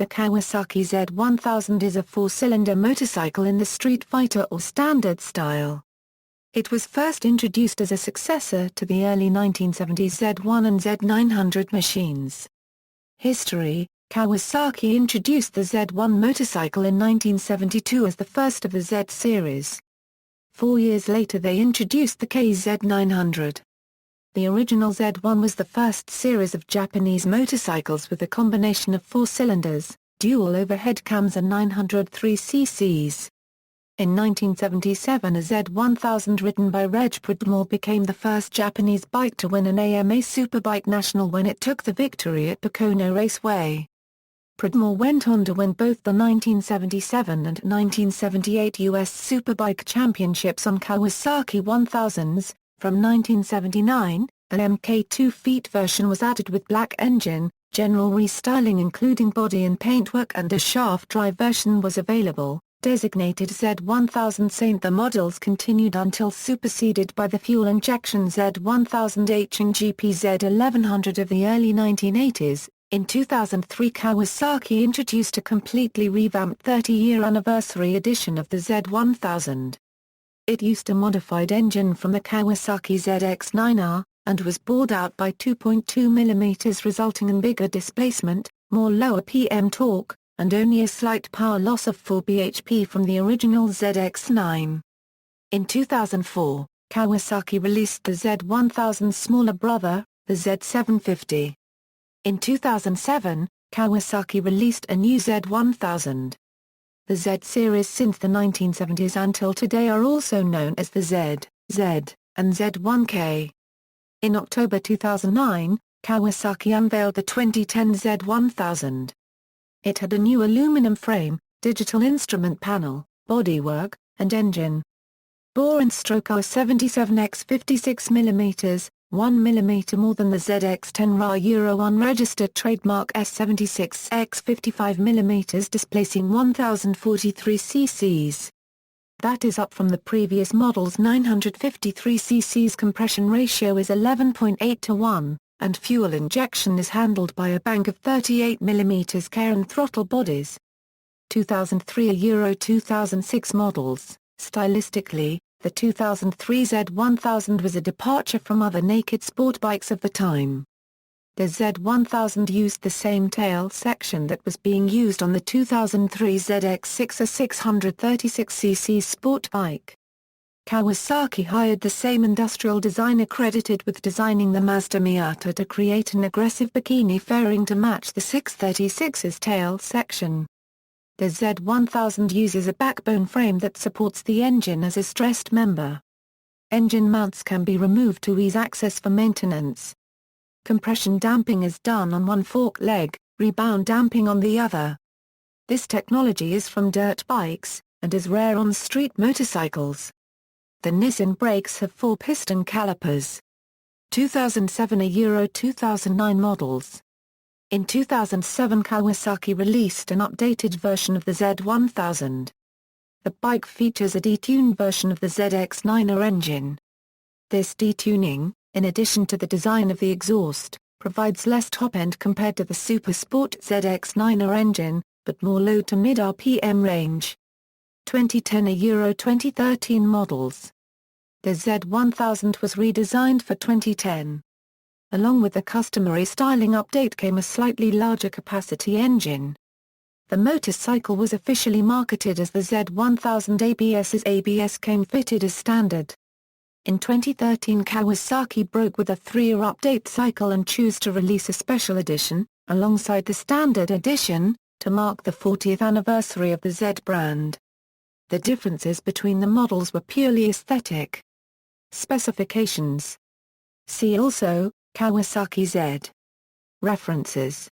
The Kawasaki Z1000 is a four-cylinder motorcycle in the streetfighter or standard style. It was first introduced as a successor to the early 1970s Z1 and Z900 machines. History: Kawasaki introduced the Z1 motorcycle in 1972 as the first of the Z series. 4 years later they introduced the Z900. The original Z1 was the first series of Japanese motorcycles with a combination of 4 cylinders, dual overhead cams and 903 cc's. In 1977 a Z1000 ridden by Reg Pridmore became the first Japanese bike to win an AMA Superbike National when it took the victory at Pocono Raceway. Pridmore went on to win both the 1977 and 1978 US Superbike Championships on Kawasaki 1000s. From 1979, an Mk2 Feet version was added with black engine, general restyling including body and paintwork, and a shaft drive version was available, designated Z1000 Saint. The models continued until superseded by the fuel injection Z1000H and GP Z1100 of the early 1980s. In 2003 Kawasaki introduced a completely revamped 30-year anniversary edition of the Z1000. It used a modified engine from the Kawasaki ZX-9R, and was bored out by 2.2 mm, resulting in bigger displacement, more lower PM torque, and only a slight power loss of 4 bhp from the original ZX-9. In 2004, Kawasaki released the Z1000's smaller brother, the Z750. In 2007, Kawasaki released a new Z1000. The Z series since the 1970s until today are also known as the Z, Z, and Z1K. In October 2009, Kawasaki unveiled the 2010 Z1000. It had a new aluminum frame, digital instrument panel, bodywork, and engine. Bore and stroke are 77 x 56 mm, 1 mm more than the ZX-10R Euro unregistered trademark S76 x 55 mm, displacing 1043 cc's. That is up from the previous model's 953 cc's. Compression ratio is 11.8 to 1, and fuel injection is handled by a bank of 38 mm Cairn throttle bodies. 2003 a Euro 2006 models. Stylistically, the 2003 Z1000 was a departure from other naked sport bikes of the time. The Z1000 used the same tail section that was being used on the 2003 ZX6, a 636cc sport bike. Kawasaki hired the same industrial designer credited with designing the Mazda Miata to create an aggressive bikini fairing to match the 636's tail section. The Z1000 uses a backbone frame that supports the engine as a stressed member. Engine mounts can be removed to ease access for maintenance. Compression damping is done on one fork leg, rebound damping on the other. This technology is from dirt bikes, and is rare on street motorcycles. The Nissan brakes have 4-piston calipers. 2007 a Euro 2009 models. In 2007 Kawasaki released an updated version of the Z1000. The bike features a detuned version of the ZX-9R engine. This detuning, in addition to the design of the exhaust, provides less top-end compared to the Supersport ZX-9R engine, but more low to mid RPM range. 2010 a Euro 2013 models. The Z1000 was redesigned for 2010. Along with the customary styling update came a slightly larger capacity engine. The motorcycle was officially marketed as the Z1000 ABS as ABS came fitted as standard. In 2013 Kawasaki broke with a 3-year update cycle and chose to release a special edition, alongside the standard edition, to mark the 40th anniversary of the Z brand. The differences between the models were purely aesthetic. Specifications. See also, Kawasaki Z. References